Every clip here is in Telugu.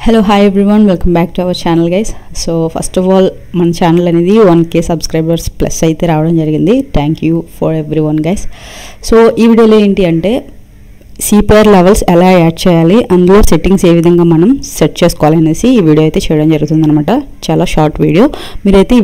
Hello, hi everyone, welcome back to our channel guys. So first of all, మన ఛానల్ అనేది 1k సబ్స్క్రైబర్స్ ప్లస్ అయితే రావడం జరిగింది. Thank you for everyone guys. So ఈ వీడియోలో ఏంటి అంటే CPR లెవెల్స్ ఎలా యాడ్ చేయాలి, అందులో సెట్టింగ్స్ ఏ విధంగా మనం సెట్ చేసుకోవాలనేసి ఈ వీడియో అయితే చేయడం జరుగుతుందన్నమాట. చాలా షార్ట్ వీడియో, మీరైతే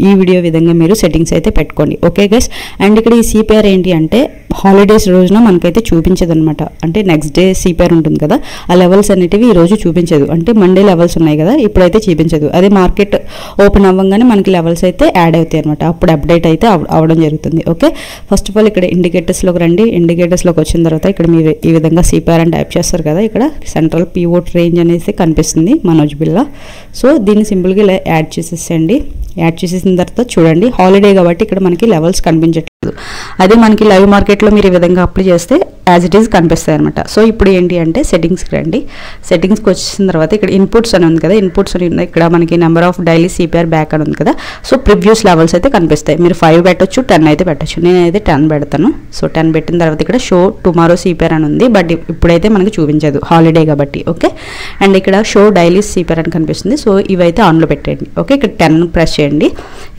ఈ వీడియో విధంగా మీరు సెట్టింగ్స్ అయితే పెట్టుకోండి. Okay guys. అండ్ ఇక్కడ ఈ CPR ఏంటి అంటే హాలిడేస్ రోజున మనకైతే చూపించదు అనమాట. అంటే నెక్స్ట్ డే CPR ఉంటుంది కదా, ఆ లెవెల్స్ అనేటివి ఈ రోజు చూపించదు. అంటే మండే లెవెల్స్ ఉన్నాయి కదా, ఇప్పుడైతే చూపించదు. అదే మార్కెట్ ఓపెన్ అవ్వగానే మనకి లెవెల్స్ అయితే యాడ్ అవుతాయి అనమాట. అప్పుడు అప్డేట్ అయితే అవడం జరుగుతుంది. ఓకే, ఫస్ట్ ఆఫ్ ఆల్ ఇక్కడ ఇండికేటర్స్లోకి రండి. ఇండికేటర్స్లోకి వచ్చిన తర్వాత ఇక్కడ మీరు ఈ విధంగా CPR అని టైప్ చేస్తారు కదా, ఇక్కడ సెంట్రల్ పివోట్ రేంజ్ అనేది కనిపిస్తుంది మనోజ్ బిల్లా. సో దీన్ని సింపుల్గా ఇలా యాడ్ చేసేసేయండి. యాడ్ చేసేసిన తర్వాత చూడండి, హాలిడే కాబట్టి ఇక్కడ మనకి లెవెల్స్ కనిపించట్లేదు. అదే మనకి లైవ్ మార్కెట్లో మీరు ఈ విధంగా అప్లై చేస్తే యాజ్ ఇట్ ఈస్ కనిపిస్తాయి అనమాట. సో ఇప్పుడు ఏంటి అంటే సెట్టింగ్స్కి రండి. సెట్టింగ్స్కి వచ్చిన తర్వాత ఇక్కడ ఇన్పుట్స్ అని ఉంది కదా, ఇన్పుట్స్ అని ఇక్కడ మనకి number of daily CPR back అని ఉంది కదా. సో ప్రివ్యూస్ లెవెల్స్ అయితే కనిపిస్తాయి. మీరు 5 పెట్టచ్చు, 10 అయితే పెట్టచ్చు. నేనైతే 10 పెడతాను. సో 10 పెట్టిన తర్వాత ఇక్కడ షో టుమారో CPR అని ఉంది, బట్ ఇప్పుడైతే మనకి చూపించదు హాలిడే కాబట్టి. ఓకే, అండ్ ఇక్కడ షో డైలీ CPR అని కనిపిస్తుంది. సో ఇవైతే ఆన్లో పెట్టండి. ఓకే, ఇక్కడ 10 ప్రెస్ చేయండి.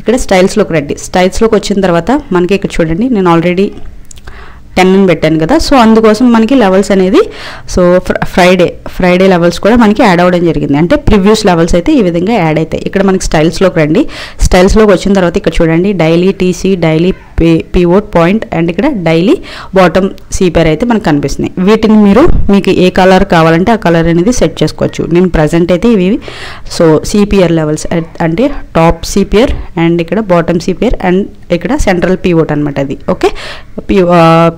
ఇక్కడ స్టైల్స్లోకి రండి. స్టైల్స్లోకి వచ్చిన తర్వాత మనకి ఇక్కడ చూడండి, నేను ఆల్రెడీ 10 అని పెట్టాను కదా. సో అందుకోసం మనకి లెవెల్స్ అనేది సో ఫ్రైడే లెవెల్స్ కూడా మనకి యాడ్ అవ్వడం జరిగింది. అంటే ప్రివ్యూస్ లెవెల్స్ అయితే ఈ విధంగా యాడ్ అవుతాయి. ఇక్కడ మనకి స్టైల్స్లోకి రండి. స్టైల్స్లోకి వచ్చిన తర్వాత ఇక్కడ చూడండి, daily TC, daily pivot point and ఇక్కడ డైలీ బాటమ్ CPR అయితే మనకు కనిపిస్తున్నాయి. వీటిని మీకు ఏ కలర్ కావాలంటే ఆ కలర్ అనేది సెట్ చేసుకోవచ్చు. నేను ప్రజెంట్ అయితే ఇవి సో CPR లెవెల్స్ అంటే టాప్ CPR అండ్ ఇక్కడ బాటమ్ CPR అండ్ ఇక్కడ సెంట్రల్ పివోట్ అనమాట. అది ఓకే,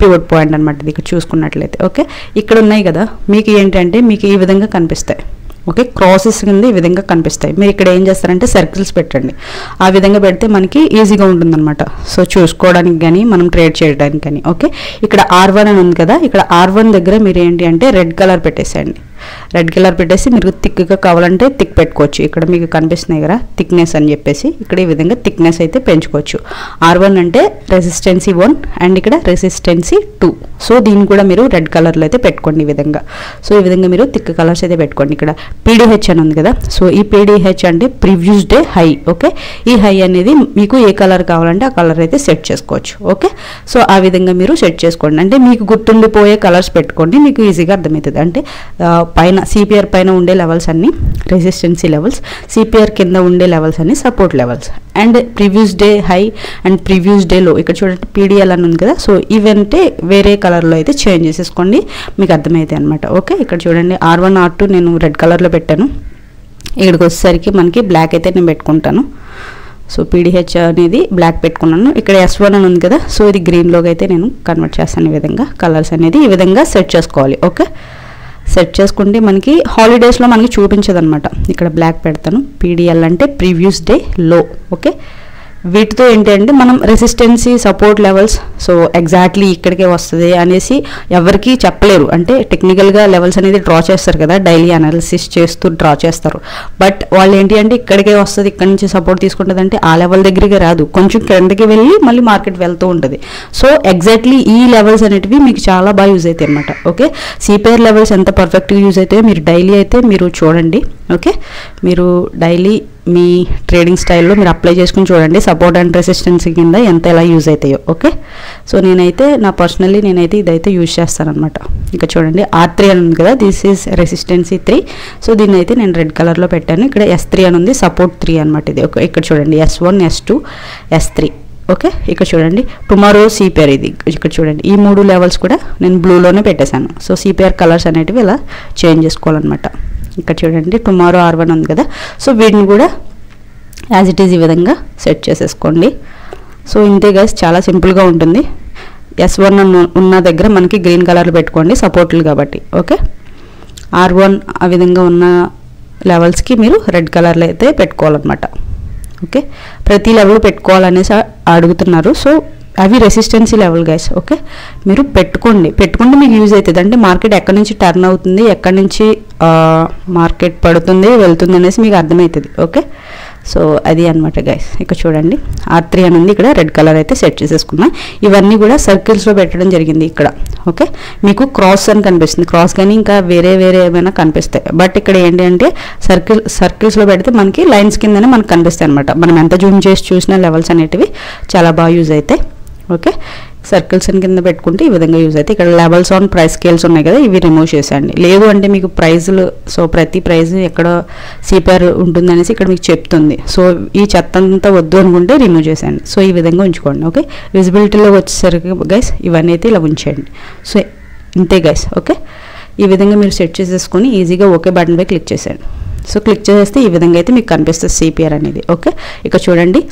పివోట్ పాయింట్ అనమాట. ఇది ఇక్కడ చూసుకున్నట్లయితే ఓకే, ఇక్కడ ఉన్నాయి కదా, మీకు ఏంటంటే మీకు ఈ విధంగా కనిపిస్తాయి. ఓకే, క్రాసెస్ కింద ఈ విధంగా కనిపిస్తాయి. మీరు ఇక్కడ ఏం చేస్తారంటే సర్కిల్స్ పెట్టండి. ఆ విధంగా పెడితే మనకి ఈజీగా ఉంటుందన్నమాట. సో చూసుకోవడానికి కానీ మనం ట్రేడ్ చేయడానికి కానీ. ఓకే, ఇక్కడ R1 అని ఉంది కదా, ఇక్కడ R1 దగ్గర మీరు ఏంటి అంటే రెడ్ కలర్ పెట్టేసేయండి. రెడ్ కలర్ పెట్టేసి మీరు థిక్గా కావాలంటే థిక్ పెట్టుకోవచ్చు. ఇక్కడ మీకు కనిపిస్తున్నాయి కదా థిక్నెస్ అని చెప్పేసి, ఇక్కడ ఈ విధంగా థిక్నెస్ అయితే పెంచుకోవచ్చు. R1 అంటే రెసిస్టెన్సీ 1 అండ్ ఇక్కడ రెసిస్టెన్సీ 2. సో దీన్ని కూడా మీరు రెడ్ కలర్లో అయితే పెట్టుకోండి ఈ విధంగా. సో ఈ విధంగా మీరు థిక్ కలర్స్ అయితే పెట్టుకోండి. ఇక్కడ PDH అని ఉంది కదా, సో ఈ PDH అంటే ప్రివ్యూస్ డే హై. ఓకే, ఈ హై అనేది మీకు ఏ కలర్ కావాలంటే ఆ కలర్ అయితే సెట్ చేసుకోవచ్చు. ఓకే, సో ఆ విధంగా మీరు సెట్ చేసుకోండి. అంటే మీకు గుర్తుండిపోయే కలర్స్ పెట్టుకోండి, మీకు ఈజీగా అర్థమవుతుంది. అంటే పైన CPR పైన ఉండే లెవెల్స్ అన్ని రెసిస్టెన్సీ లెవెల్స్, CPR కింద ఉండే లెవెల్స్ అన్ని support levels and previews day high and previews day లో. ఇక్కడ చూడండి PDL అని ఉంది కదా, సో ఇవంటే వేరే కలర్లో అయితే చేంజ్ చేసేసుకోండి, మీకు అర్థమవుతాయి అనమాట. ఓకే, ఇక్కడ చూడండి R1 R2 నేను రెడ్ కలర్లో పెట్టాను. ఇక్కడికి వచ్చేసరికి మనకి బ్లాక్ అయితే నేను పెట్టుకుంటాను. సో PDH అనేది బ్లాక్ పెట్టుకున్నాను. ఇక్కడ S1 అని ఉంది కదా, సో ఇది గ్రీన్లోకి అయితే నేను కన్వర్ట్ చేస్తాను. ఈ విధంగా కలర్స్ అనేది ఈ విధంగా సెట్ చేసుకోవాలి. ఓకే, సెట్ చేసుకుంటే మనకి హాలిడేస్లో మనకి చూపించదు అనమాట. ఇక్కడ బ్లాక్ పెడతాను. PDL అంటే ప్రీవియస్ డే లో. ఓకే, వీటితో ఏంటంటే మనం resistancy support levels so exactly ఇక్కడికే వస్తుంది అనేసి ఎవరికి చెప్పలేరు. అంటే టెక్నికల్గా లెవెల్స్ అనేది డ్రా చేస్తారు కదా, డైలీ అనాలిసిస్ చేస్తూ డ్రా చేస్తారు. బట్ వాళ్ళు ఏంటి అంటే ఇక్కడికే వస్తుంది, ఇక్కడ నుంచి సపోర్ట్ తీసుకుంటుంది అంటే ఆ లెవెల్ దగ్గరికి రాదు, కొంచెం కిందకి వెళ్ళి మళ్ళీ మార్కెట్ వెళ్తూ ఉంటుంది. సో ఎగ్జాక్ట్లీ ఈ లెవెల్స్ అనేటివి మీకు చాలా బాగా యూజ్ అవుతాయి అనమాట. ఓకే, CPR లెవెల్స్ ఎంత పర్ఫెక్ట్గా యూజ్ అవుతాయో మీరు డైలీ అయితే మీరు చూడండి. ఓకే, మీరు డైలీ మీ ట్రేడింగ్ స్టైల్లో మీరు అప్లై చేసుకుని చూడండి, సపోర్ట్ అండ్ రెసిస్టెన్సీ కింద ఎలా యూజ్ అవుతాయో. ఓకే, సో నేనైతే నేనైతే ఇదైతే యూజ్ చేస్తాను అనమాట. ఇంకా చూడండి R3 అని ఉంది కదా, దిస్ ఈజ్ రెసిస్టెన్సీ 3. సో దీన్ని అయితే నేను రెడ్ కలర్లో పెట్టాను. ఇక్కడ S3 అని ఉంది, సపోర్ట్ 3 అనమాట ఇది. ఓకే, ఇక్కడ చూడండి S1 S2 S3. ఓకే, ఇక్కడ చూడండి టుమారో CPR ఇది. ఇక్కడ చూడండి ఈ 3 లెవెల్స్ కూడా నేను బ్లూలోనే పెట్టేశాను. సో CPR కలర్స్ అనేటివి ఇలా చేంజ్ చేసుకోవాలన్నమాట. ఇక్కడ చూడండి టుమారో R1 ఉంది కదా, సో వీటిని కూడా యాజ్ ఇట్ ఈజ్ ఈ విధంగా సెట్ చేసేసుకోండి. సో ఇంతే గైస్, చాలా సింపుల్గా ఉంటుంది. S1 ఉన్న దగ్గర మనకి గ్రీన్ కలర్లు పెట్టుకోండి, సపోర్ట్లు కాబట్టి. ఓకే, R1 ఆ విధంగా ఉన్న లెవెల్స్కి మీరు రెడ్ కలర్లో అయితే పెట్టుకోవాలన్నమాట. ఓకే, ప్రతి లెవెల్ పెట్టుకోవాలనేసి అడుగుతున్నారు. సో అవి రెసిస్టెన్సీ లెవెల్ గైస్. ఓకే, మీరు పెట్టుకుంటే మీకు యూజ్ అవుతుంది. అంటే మార్కెట్ ఎక్కడి నుంచి టర్న్ అవుతుంది, ఎక్కడి నుంచి మార్కెట్ పడుతుంది వెళ్తుంది అనేసి మీకు అర్థమవుతుంది. ఓకే, సో అది అనమాట గైస్. ఇక్కడ చూడండి R3 అని ఉంది, ఇక్కడ రెడ్ కలర్ అయితే సెట్ చేసేసుకున్నా. ఇవన్నీ కూడా సర్కిల్స్లో పెట్టడం జరిగింది ఇక్కడ. ఓకే, మీకు క్రాస్ అని కనిపిస్తుంది, క్రాస్ కానీ ఇంకా వేరే ఏమైనా కనిపిస్తాయి. బట్ ఇక్కడ ఏంటి అంటే సర్కిల్స్లో పెడితే మనకి లైన్స్ కిందనే మనకు కనిపిస్తాయి అనమాట. మనం ఎంత జూమ్ చేసి చూసిన లెవెల్స్ అనేటివి చాలా బాగా యూజ్ అవుతాయి. ఓకే, సర్కిల్స్ కింద పెట్టుకుంటే ఈ విధంగా యూజ్ అయితే ఇక్కడ లెవెల్స్ ఆన్ ప్రైస్ స్కేల్స్ ఉన్నాయి కదా, ఇవి రిమూవ్ చేసేయండి. లేదు అంటే మీకు ప్రైజులు, సో ప్రతి ప్రైజ్ ఎక్కడ CPR ఉంటుందనేసి ఇక్కడ మీకు చెప్తుంది. సో ఈ చెత్త అంతా వద్దు అనుకుంటే రిమూవ్ చేసేయండి. సో ఈ విధంగా ఉంచుకోండి. ఓకే, విజిబిలిటీలో వచ్చేసరికి గైస్ ఇవన్నీ అయితే ఇలా ఉంచేయండి. సో ఇంతే గైస్. ఓకే, ఈ విధంగా మీరు సెట్ చేసేసుకొని ఈజీగా ఓకే బటన్ పై క్లిక్ చేసేయండి. సో క్లిక్ చేస్తే ఈ విధంగా అయితే మీకు కనిపిస్తుంది CPR అనేది. ఓకే, ఇక్కడ చూడండి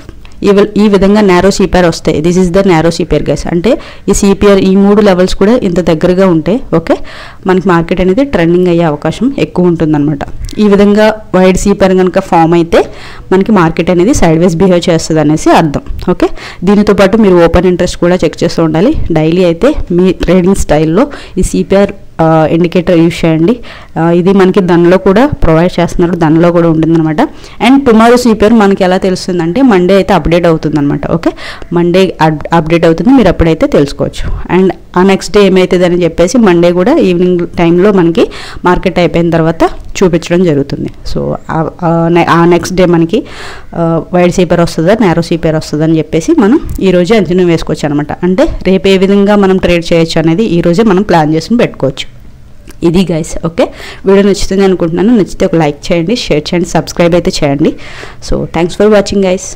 ఈ విధంగా నారో CPR వస్తాయి. This is the narrow CPR guys. అంటే ఈ CPR ఈ 3 లెవెల్స్ కూడా ఇంత దగ్గరగా ఉంటే ఓకే మనకి మార్కెట్ అనేది ట్రెండింగ్ అయ్యే అవకాశం ఎక్కువ ఉంటుందన్నమాట. ఈ విధంగా వైడ్ CPR కనుక ఫామ్ అయితే మనకి మార్కెట్ అనేది సైడ్ వైజ్ బిహేవ్ చేస్తుంది అనేసి అర్థం. ఓకే, దీనితో పాటు మీరు ఓపెన్ ఇంట్రెస్ట్ కూడా చెక్ చేస్తూ ఉండాలి. డైలీ అయితే మీ ట్రేడింగ్ స్టైల్లో ఈ CPR ఇండికేటర్ యూజ్ చేయండి. ఇది మనకి దానిలో కూడా ప్రొవైడ్ చేస్తున్నారు, దానిలో కూడా ఉంటుందన్నమాట. అండ్ టుమారో CPR మనకి ఎలా తెలుస్తుందంటే మండే అయితే అప్డేట్ అవుతుందన్నమాట. ఓకే, మండే అప్డేట్ అవుతుంది, మీరు అప్పుడైతే తెలుసుకోవచ్చు. అండ్ ఆ నెక్స్ట్ డే ఏమవుతుందని చెప్పేసి మండే కూడా ఈవినింగ్ టైంలో మనకి మార్కెట్ అయిపోయిన తర్వాత చూపించడం జరుగుతుంది. సో ఆ నెక్స్ట్ డే మనకి వైడ్ CPR వస్తుందా నారో CPR వస్తుందా అని చెప్పేసి మనం ఈరోజే అంచనా వేసుకోవచ్చు అనమాట. అంటే రేపు ఏ విధంగా మనం ట్రేడ్ చేయొచ్చు అనేది ఈరోజే మనం ప్లాన్ చేసుకుని పెట్టుకోవచ్చు. ఇది గైస్. ఓకే, వీడియో నచ్చుతుంది అనుకుంటున్నాను. నచ్చితే ఒక లైక్ చేయండి, షేర్ చేయండి, సబ్స్క్రైబ్ అయితే చేయండి. So thanks for watching guys.